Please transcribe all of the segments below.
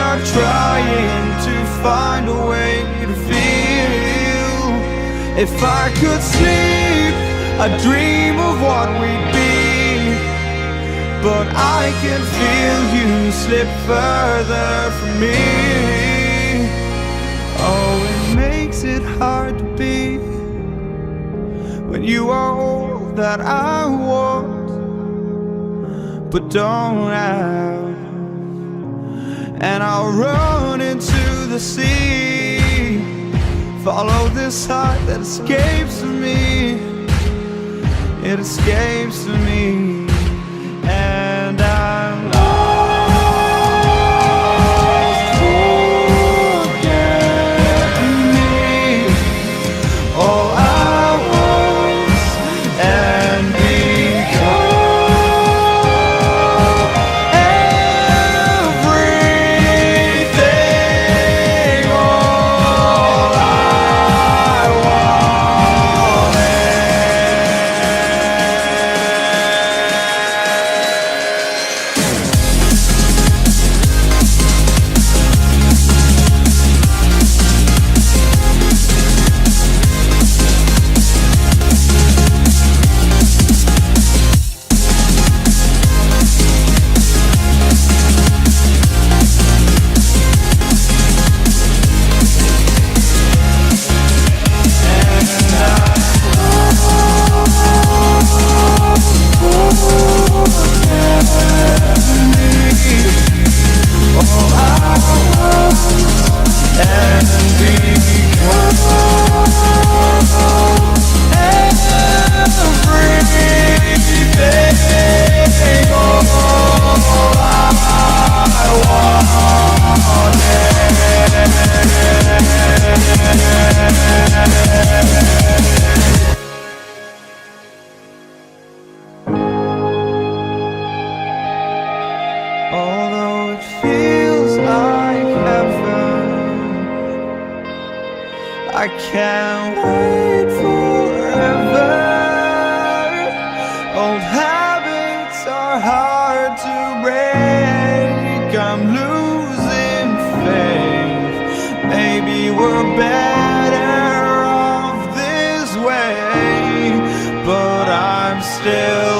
are trying to find a way to feel. If I could sleep, I'd dream of what we'd be, but I can feel you slip further from me. Oh, it makes it hard to be when you are all that I want but don't have. And I'll run into the sea, follow this heart that escapes me. It escapes me, and I'm lost. Forget me, all I was and become everything. All I although it feels like heaven, I can't wait forever. Old habits are hard to break. I'm losing faith. Maybe we're better off this way, but I'm still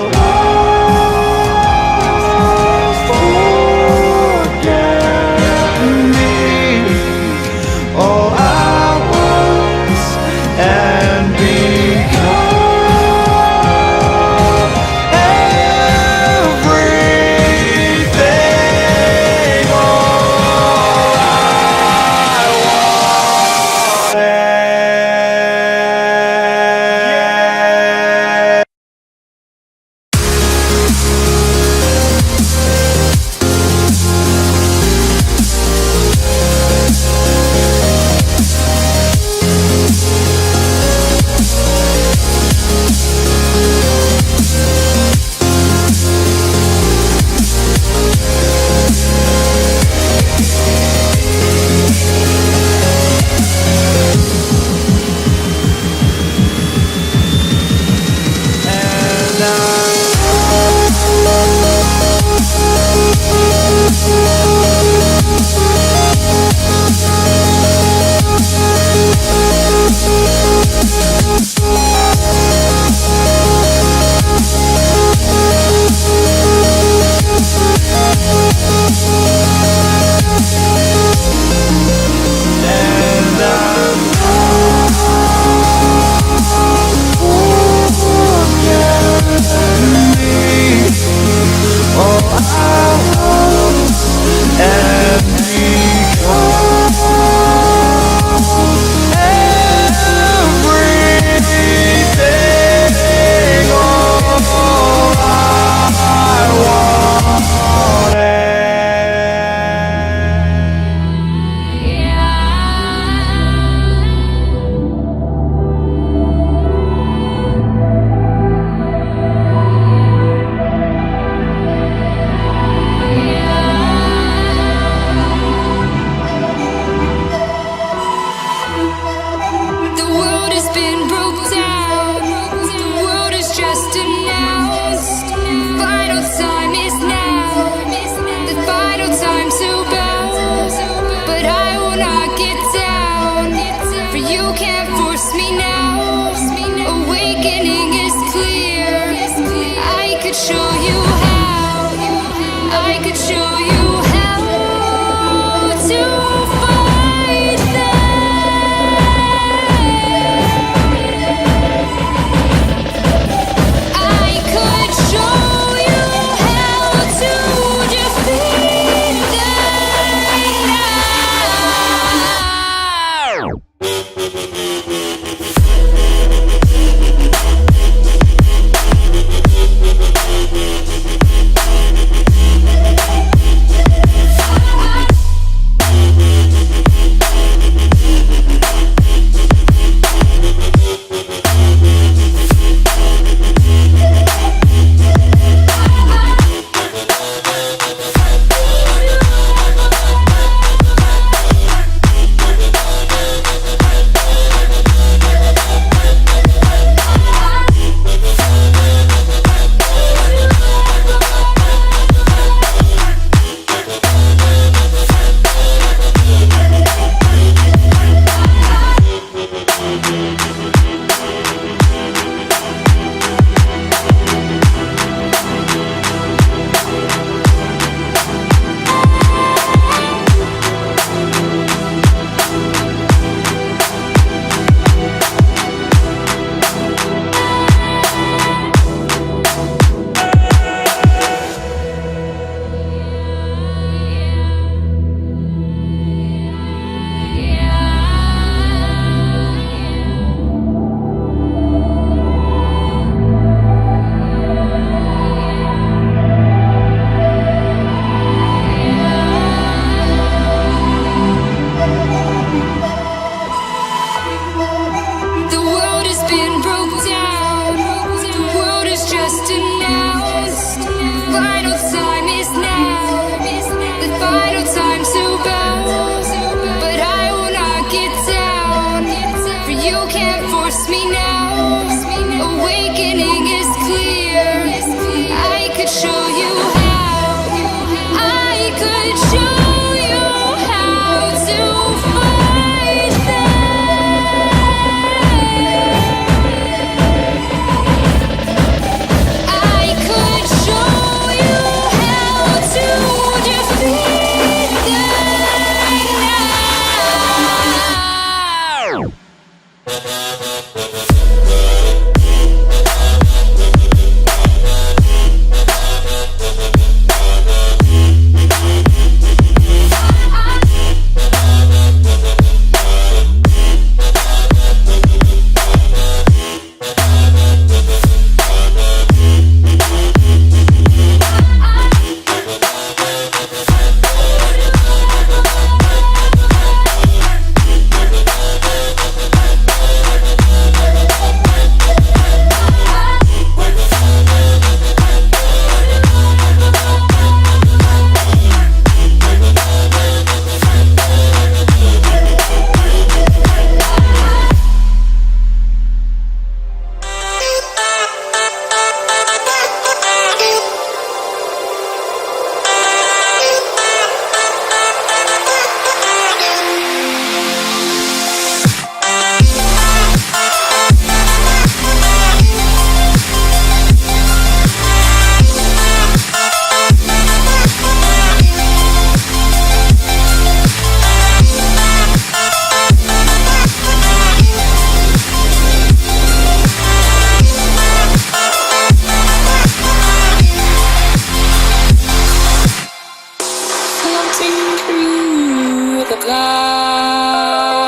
clouds.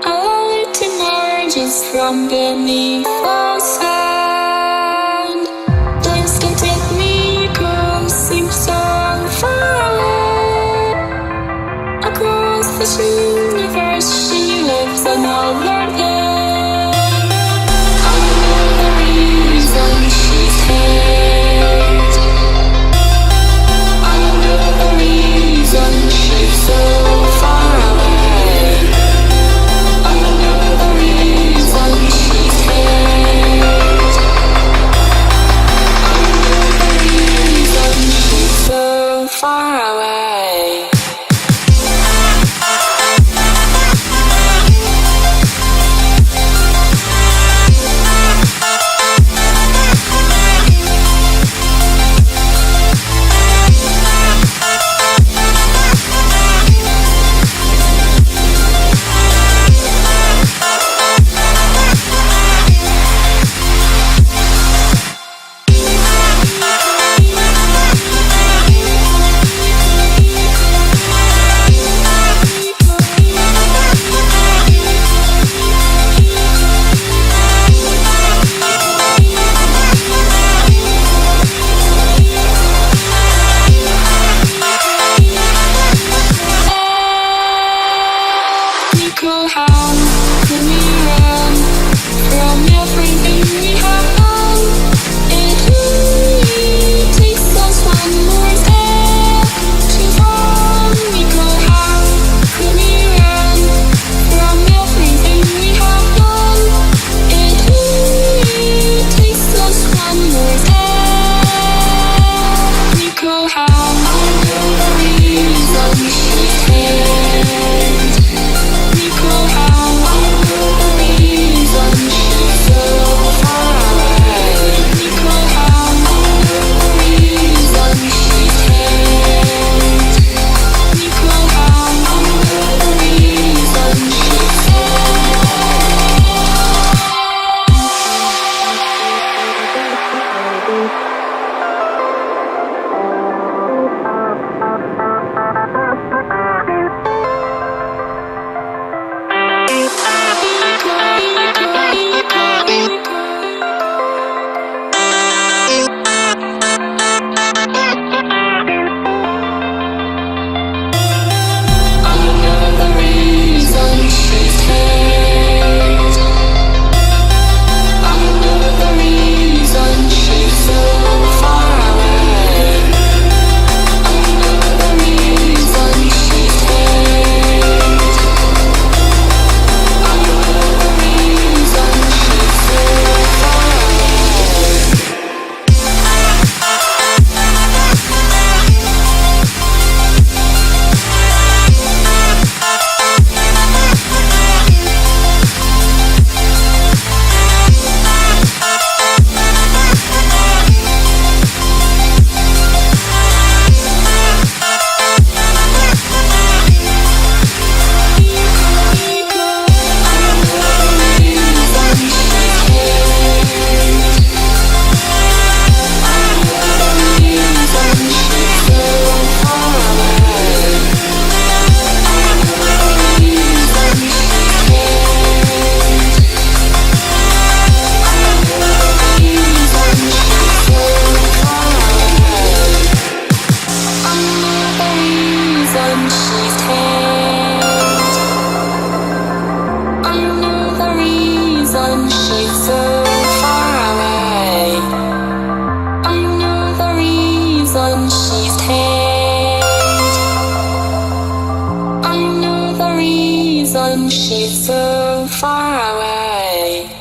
A light emerges from beneath the sand. Please don't take me, 'cause seems so far away. Across this universe, she lives another day. I know the reason she's here. I know the reason she's so far away. I know the reason she's here. I know the reason she's so far away. How can we run from everything we have done? It only takes us one more step to fall. How can we run from everything we have done? It only takes us one more step. How I know the reason she's here. She's so far away.